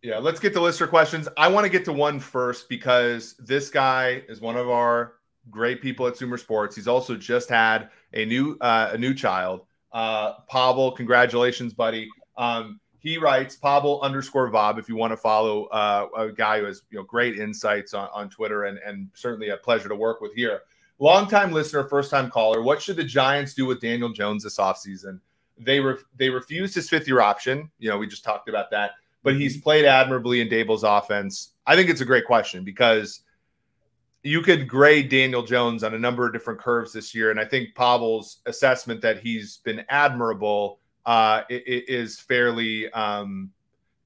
Yeah, let's get to listener questions. I want to get to one first because this guy is one of our great people at Sumer Sports. He's also just had a new child. Pavel, congratulations, buddy. He writes Pavel_Vob if you want to follow a guy who has great insights on Twitter and certainly a pleasure to work with here. Longtime listener, first time caller. What should the Giants do with Daniel Jones this offseason? They refused his fifth-year option. We just talked about that. But he's played admirably in Daboll's offense. I think it's a great question because you could grade Daniel Jones on a number of different curves this year. And I think Pavel's assessment that he's been admirable is fairly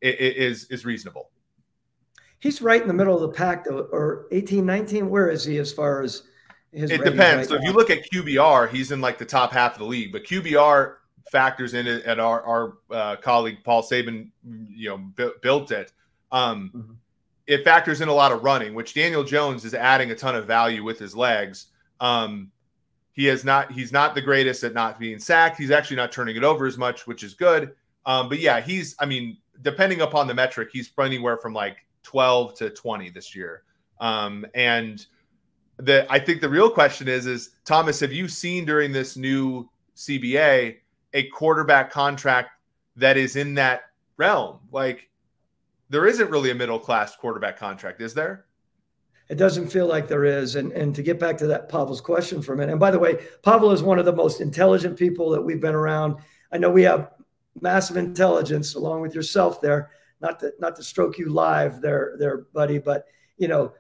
is reasonable. He's right in the middle of the pack, though, or 18, 19. Where is he as far as his It depends. So if you look at QBR, he's in like the top half of the league. But QBR factors in it, and our colleague Paul Saban, built it. It factors in a lot of running, which Daniel Jones is adding a ton of value with his legs. He's not the greatest at not being sacked. He's actually not turning it over as much, which is good. But yeah, depending upon the metric, he's anywhere from like 12 to 20 this year. And I think the real question is Thomas, have you seen during this new CBA a quarterback contract that is in that realm? Like, there isn't really a middle-class quarterback contract, is there? It doesn't feel like there is. And to get back to that Pavel's question for a minute, and by the way, Pavel is one of the most intelligent people that we've been around. I know we have massive intelligence along with yourself there, not to stroke you live there, buddy, but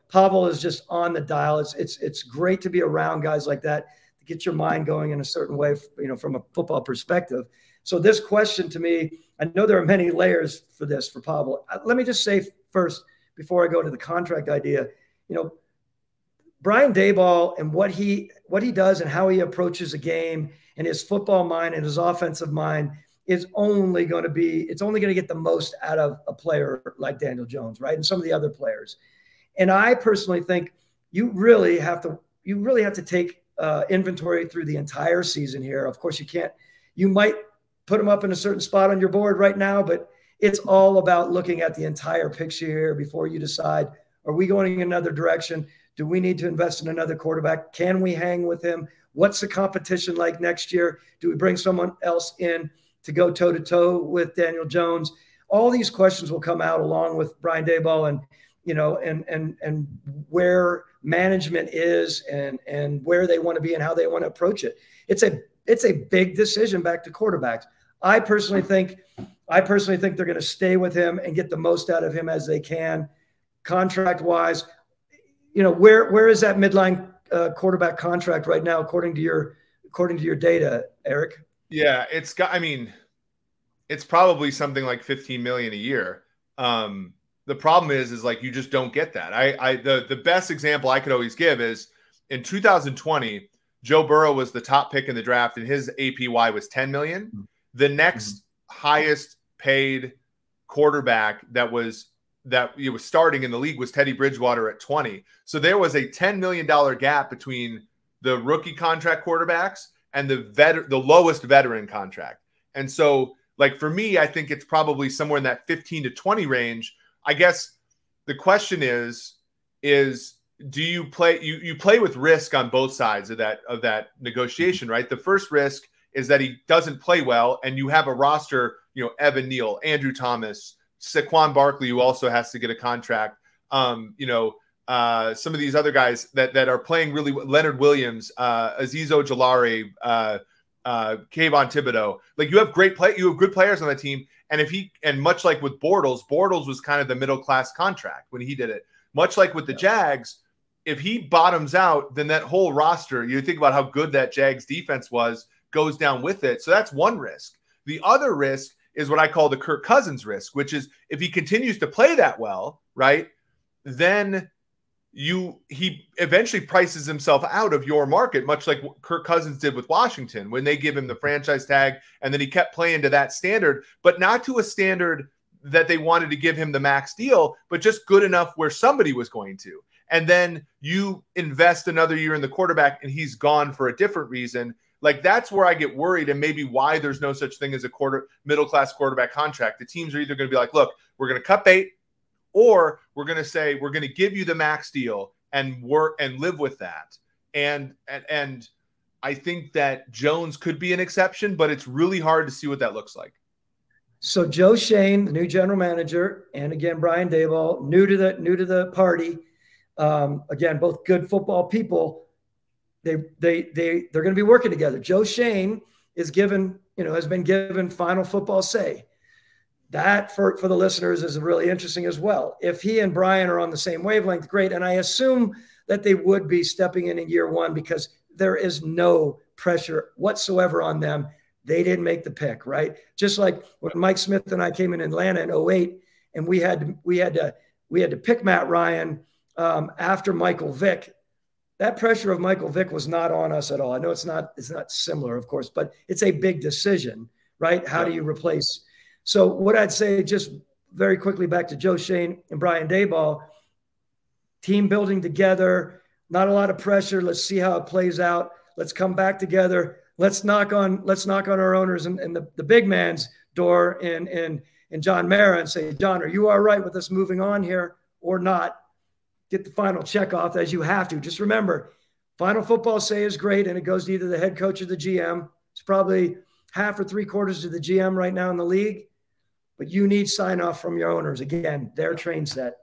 Pavel is just on the dial. It's great to be around guys like that, to get your mind going in a certain way, from a football perspective. So this question to me, I know there are many layers for this for Pavel. Let me just say first, before I go to the contract idea, Brian Daboll and what he does and how he approaches a game and his football mind and his offensive mind is only going to get the most out of a player like Daniel Jones, right? And some of the other players. And I personally think you really have to take inventory through the entire season here. Of course, you might put him up in a certain spot on your board right now, but it's all about looking at the entire picture here before you decide, are we going in another direction? Do we need to invest in another quarterback? Can we hang with him? What's the competition like next year? Do we bring someone else in to go toe-to-toe with Daniel Jones? All these questions will come out along with Brian Daboll and where management is and where they want to be and how they want to approach it. It's a big decision back to quarterbacks. I personally think they're going to stay with him and get the most out of him as they can, contract wise. Where is that midline quarterback contract right now, according to your data, Eric? Yeah, it's probably something like $15 million a year. The problem is like you just don't get that. The best example I could always give is in 2020, Joe Burrow was the top pick in the draft, and his APY was $10 million. The next highest paid quarterback that was starting in the league was Teddy Bridgewater at 20. So there was a $10 million gap between the rookie contract quarterbacks and the lowest veteran contract. And so, like, for me, I think it's probably somewhere in that 15 to 20 range. I guess the question is do you play you play with risk on both sides of that negotiation, right? The first risk is that he doesn't play well, and you have a roster, Evan Neal, Andrew Thomas, Saquon Barkley, who also has to get a contract. Some of these other guys that are playing really, Leonard Williams, Azeez Ojulari, Kayvon Thibodeau. Like, you have good players on the team. And much like with Bortles was kind of the middle class contract when he did it. Much like with the Jags, if he bottoms out, then that whole roster, you think about how good that Jags defense was, goes down with it. So that's one risk. The other risk is what I call the Kirk Cousins risk, which is if he continues to play that well, right, then he eventually prices himself out of your market, much like Kirk Cousins did with Washington when they give him the franchise tag, and then he kept playing to that standard, but not to a standard that they wanted to give him the max deal, but just good enough where somebody was going to. And then you invest another year in the quarterback and he's gone for a different reason. Like, that's where I get worried, and maybe why there's no such thing as a middle-class quarterback contract. The teams are either going to be like, look, we're going to cut bait, or we're going to say we're going to give you the max deal and work and live with that. And I think that Jones could be an exception, but it's really hard to see what that looks like. So Joe Schoen, the new general manager, and again Brian Daboll, new to the party. Again, both good football people. They're going to be working together. Joe Schoen is given, has been given final football say. That for the listeners is really interesting as well. If he and Brian are on the same wavelength, great. And I assume that they would be stepping in year one because there is no pressure whatsoever on them. They didn't make the pick, right? Just like when Mike Smith and I came in Atlanta in 2008, and we had to pick Matt Ryan after Michael Vick. That pressure of Michael Vick was not on us at all. I know it's not similar, of course, but it's a big decision, right? How do you replace? So what I'd say, just very quickly back to Joe Schoen and Brian Daboll, team building together, not a lot of pressure. Let's see how it plays out. Let's come back together. Let's knock on our owners and the big man's door and John Mara and say, John, are you all right with us moving on here or not? Get the final check off as you have to. Just remember, final football say is great, and it goes to either the head coach or the GM. It's probably half or three quarters to the GM right now in the league, but you need sign off from your owners. Again, they're train set.